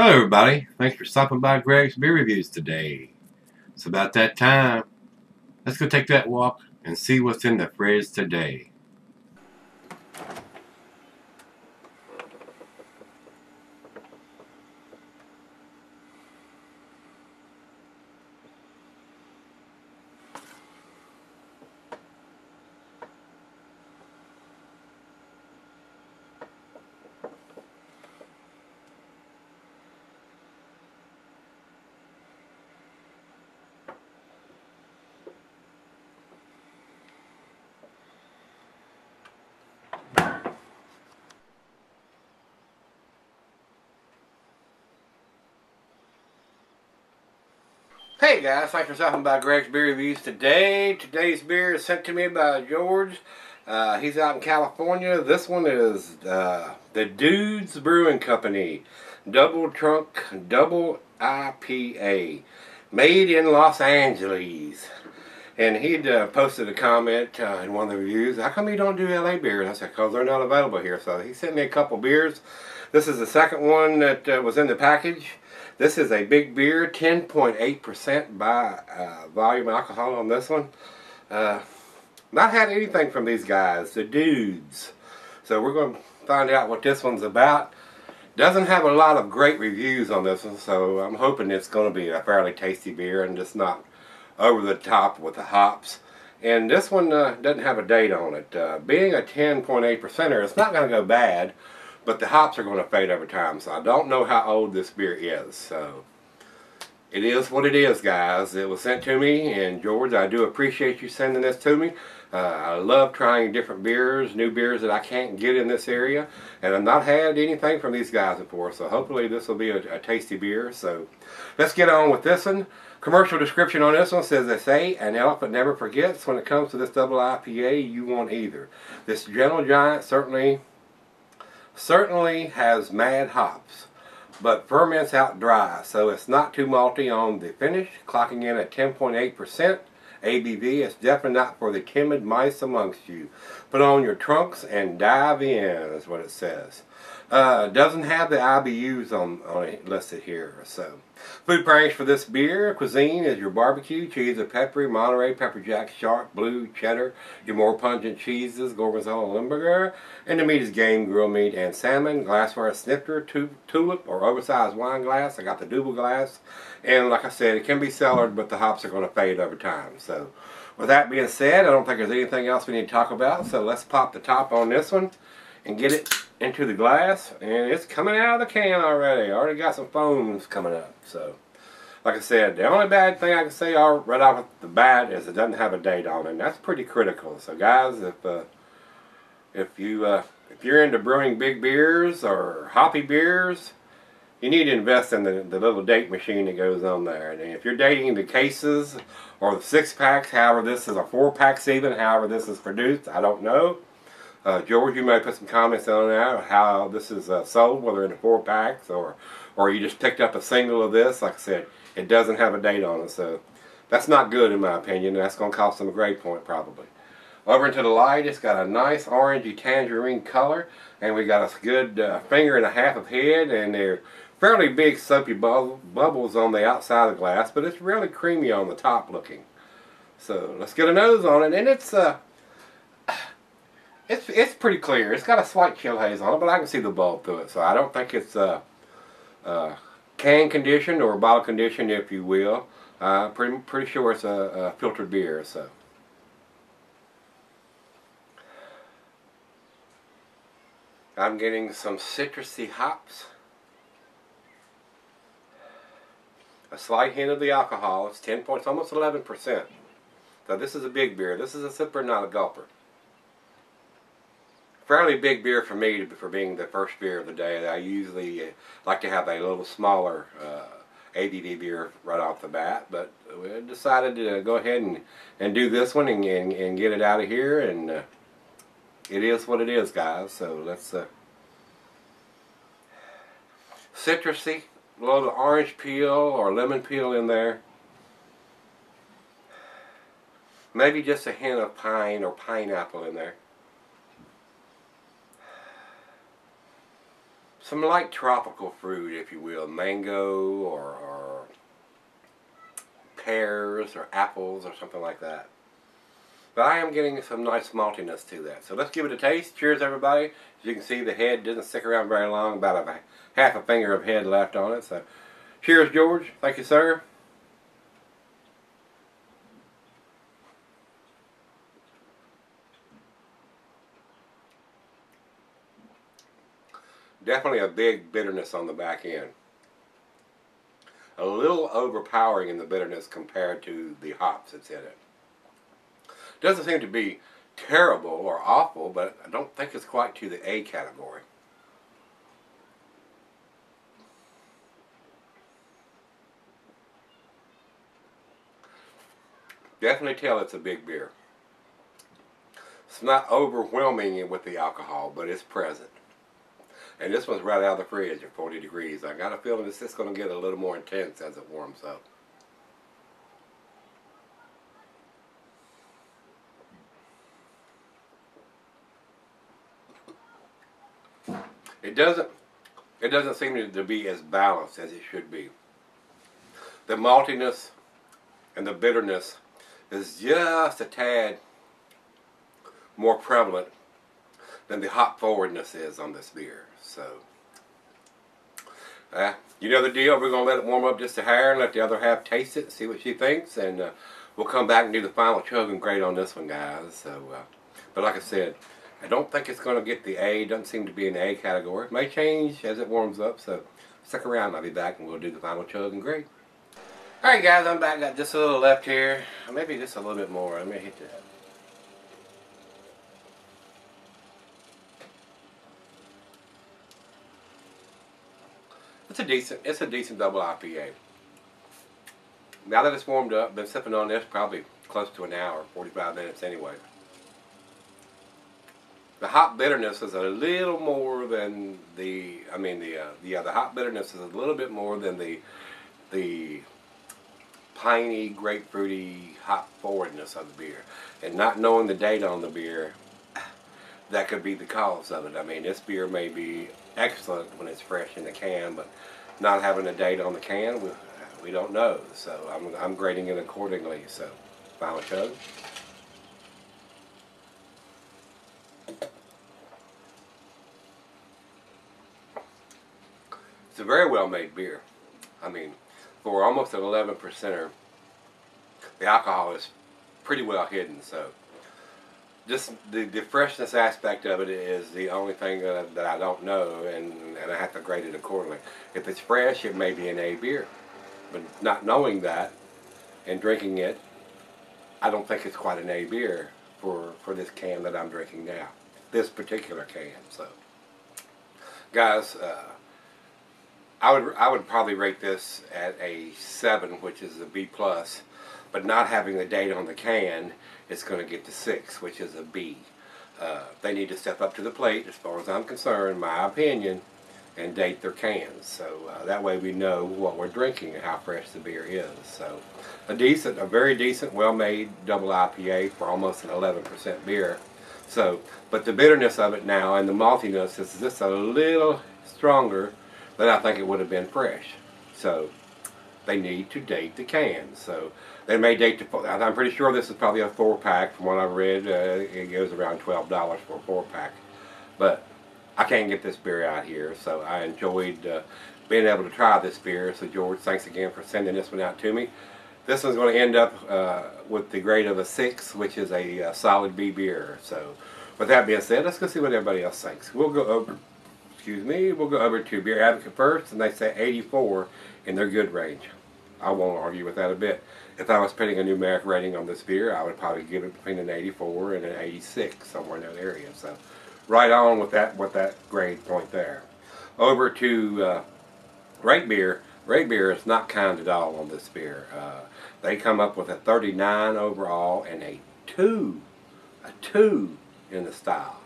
Hello everybody, thanks for stopping by Greg's Beer Reviews today. It's about that time. Let's go take that walk and see what's in the fridge today. Hey guys, thanks for stopping by Greg's Beer Reviews today. Today's beer is sent to me by George. He's out in California. This one is the Dudes Brewing Company Double Trunk Double IPA, made in Los Angeles. And he'd posted a comment in one of the reviews, how come you don't do LA beers? I said, because they're not available here. So he sent me a couple beers. This is the second one that was in the package. This is a big beer, 10.8% by volume alcohol on this one. Not had anything from these guys, the Dudes. So we're going to find out what this one's about. Doesn't have a lot of great reviews on this one, so I'm hoping it's going to be a fairly tasty beer and just not over the top with the hops. And this one doesn't have a date on it. Being a 10.8%er, it's not going to go bad. But the hops are going to fade over time, so I don't know how old this beer is. So it is what it is, guys. It was sent to me, and George, I do appreciate you sending this to me. I love trying different beers, new beers that I can't get in this area, and I've not had anything from these guys before, so hopefully this will be a tasty beer. So let's get on with this one. Commercial description on this one says, they say, an elephant never forgets. When it comes to this double IPA, you won't either. This gentle giant certainly has mad hops, but ferments out dry, so it's not too malty on the finish, clocking in at 10.8% ABV. It's definitely not for the timid mice amongst you. Put on your trunks and dive in, is what it says. Doesn't have the IBUs on it listed here. So, food pairings for this beer, cuisine is your barbecue, cheese or peppery, Monterey, pepper jack, sharp, blue, cheddar, your more pungent cheeses, gorgonzola, limburger, and the meat is game, grilled meat, and salmon. Glassware, snifter, tulip, or oversized wine glass. I got the double glass, and like I said, it can be cellared, but the hops are going to fade over time. So, with that being said, I don't think there's anything else we need to talk about, so let's pop the top on this one and get it into the glass, and it's coming out of the can already. Already got some foams coming up. So, like I said, the only bad thing I can say right off the bat is it doesn't have a date on it, and that's pretty critical. So, guys, if you're into brewing big beers or hoppy beers, you need to invest in the little date machine that goes on there. And if you're dating the cases or the 6-packs, however this is, a 4-packs even, however this is produced, I don't know. George, you may put some comments on that, how this is sold, whether in the 4-packs or you just picked up a single of this. Like I said, it doesn't have a date on it, so that's not good in my opinion. That's going to cost them a grade point probably. Over into the light, it's got a nice orangey tangerine color, and we got a good finger and a half of head, and they're fairly big soapy bubbles on the outside of the glass, but it's really creamy on the top looking. So let's get a nose on it, and it's pretty clear. It's got a slight chill haze on it, but I can see the bulb through it, so I don't think it's can conditioned or bottle conditioned, if you will. Pretty sure it's a filtered beer. So I'm getting some citrusy hops, a slight hint of the alcohol. It's 10 points, almost 11%. So this is a big beer. This is a sipper, not a gulper. Fairly big beer for me for being the first beer of the day. I usually like to have a little smaller ABV beer right off the bat, but we decided to go ahead and do this one and get it out of here, and it is what it is, guys. So let's citrusy, a little orange peel or lemon peel in there. Maybe just a hint of pine or pineapple in there. some light tropical fruit, if you will, mango or pears or apples or something like that. But I am getting some nice maltiness to that. So let's give it a taste. Cheers, everybody. As you can see, the head doesn't stick around very long, about half a finger of head left on it. So cheers, George. Thank you, sir. Definitely a big bitterness on the back end. A little overpowering in the bitterness compared to the hops that's in it. Doesn't seem to be terrible or awful, but I don't think it's quite to the A category. Definitely tell it's a big beer. It's not overwhelming with the alcohol, but it's present. And this one's right out of the fridge at 40 degrees. I got a feeling it's just going to get a little more intense as it warms up. It doesn't seem to be as balanced as it should be. The maltiness and the bitterness is just a tad more prevalent than the hop forwardness is on this beer. So, you know the deal. We're going to let it warm up just a hair and let the other half taste it and see what she thinks. And we'll come back and do the final chug and grade on this one, guys. So, but like I said, I don't think it's going to get the A. It doesn't seem to be in the A category. It may change as it warms up. So stick around. I'll be back and we'll do the final chug and grade. Alright, guys, I'm back. Got just a little left here. Maybe just a little bit more. Let me hit that. It's a decent double IPA. Now that it's warmed up, been sipping on this probably close to an hour, 45 minutes anyway. The hop bitterness is a little more than the hop bitterness is a little bit more than the piney, grapefruity, hop forwardness of the beer. And not knowing the date on the beer, that could be the cause of it. I mean, this beer may be excellent when it's fresh in the can, but not having a date on the can, we don't know. So I'm grading it accordingly. So final chug. It's a very well made beer. I mean, for almost an 11%er, the alcohol is pretty well hidden. So just the freshness aspect of it is the only thing that I don't know, and I have to grade it accordingly. If it's fresh, it may be an A beer. But not knowing that and drinking it, I don't think it's quite an A beer for this can that I'm drinking now. This particular can. So, guys, I would probably rate this at a 7, which is a B+. But not having the date on the can, it's going to get to 6, which is a B. They need to step up to the plate, as far as I'm concerned, my opinion, and date their cans. So that way we know what we're drinking and how fresh the beer is. So a very decent, well-made double IPA for almost an 11% beer. So, but the bitterness of it now and the maltiness is just a little stronger than I think it would have been fresh. So they need to date the cans. So they may date I'm pretty sure this is probably a 4-pack. From what I've read, it goes around $12 for a 4-pack. But I can't get this beer out here, so I enjoyed being able to try this beer. So George, thanks again for sending this one out to me. This one's going to end up with the grade of a 6, which is a solid B beer. So with that being said, let's go see what everybody else thinks. We'll go over to Beer Advocate first, and they say 84 in their good range. I won't argue with that a bit. If I was putting a numeric rating on this beer, I would probably give it between an 84 and an 86, somewhere in that area. So right on with that grade point there. Over to Gregsbeer. Gregsbeer is not kind at all on this beer. They come up with a 39 overall and a 2 in the style.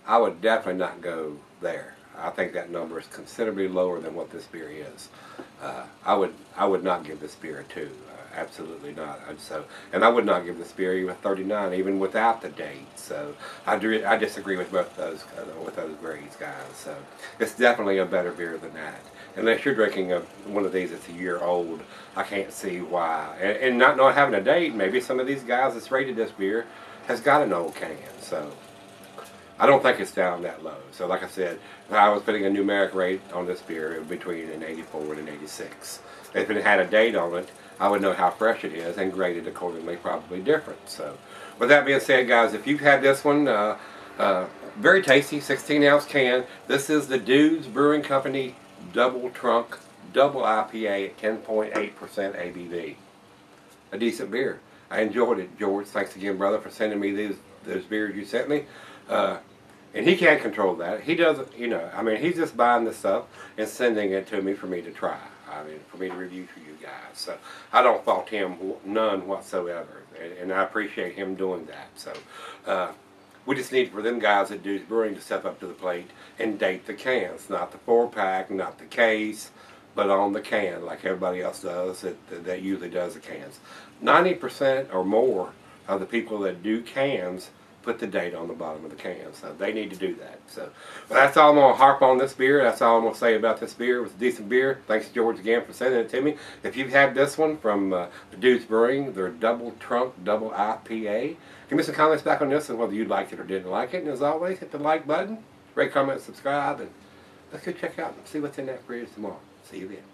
I would definitely not go there. I think that number is considerably lower than what this beer is. I would not give this beer a 2. Absolutely not. And I would not give this beer even 39, even without the date. So I disagree with both those grades, guys. So it's definitely a better beer than that. Unless you're drinking one of these that's a year old, I can't see why. And not having a date, maybe some of these guys that's rated this beer has got an old can. So I don't think it's down that low. So like I said, if I was putting a numeric rate on this beer, it would be between an 84 and an 86. If it had a date on it, I would know how fresh it is and grade it accordingly, probably different. So with that being said, guys, if you've had this one, very tasty, 16-ounce can. This is the Dudes Brewing Company Double Trunk Double IPA at 10.8% ABV. A decent beer. I enjoyed it, George. Thanks again, brother, for sending me those beers you sent me. And he can't control that. He doesn't, you know, I mean, he's just buying the stuff and sending it to me for me to try. I mean, for me to review for you guys. So I don't fault him none whatsoever. And I appreciate him doing that. So we just need for them guys at Dudes Brewing to step up to the plate and date the cans. Not the 4-pack, not the case, but on the can like everybody else does that usually does the cans. 90% or more of the people that do cans put the date on the bottom of the can, so they need to do that. So that's all I'm going to harp on this beer. That's all I'm going to say about this beer. It was a decent beer. Thanks, George, again for sending it to me. If you've had this one from the Dudes Brewing, their Double Trunk Double IPA, give me some comments back on this and whether you liked it or didn't like it. And as always, hit the like button, rate, comment, subscribe, and let's go check out and see what's in that fridge tomorrow. See you then.